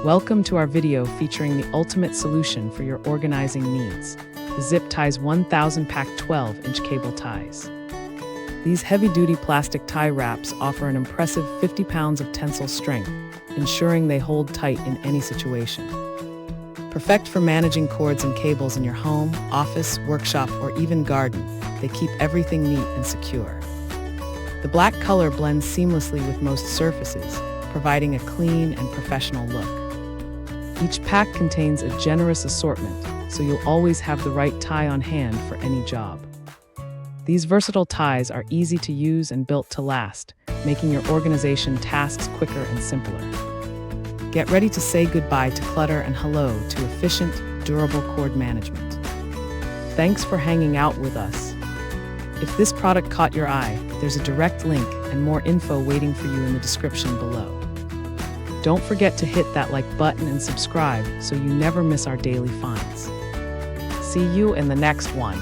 Welcome to our video featuring the ultimate solution for your organizing needs, the Zip Ties 1000 Pack 12-inch cable ties. These heavy-duty plastic tie wraps offer an impressive 50 pounds of tensile strength, ensuring they hold tight in any situation. Perfect for managing cords and cables in your home, office, workshop, or even garden, they keep everything neat and secure. The black color blends seamlessly with most surfaces, providing a clean and professional look. Each pack contains a generous assortment, so you'll always have the right tie on hand for any job. These versatile ties are easy to use and built to last, making your organization tasks quicker and simpler. Get ready to say goodbye to clutter and hello to efficient, durable cord management. Thanks for hanging out with us. If this product caught your eye, there's a direct link and more info waiting for you in the description below. Don't forget to hit that like button and subscribe so you never miss our daily finds. See you in the next one.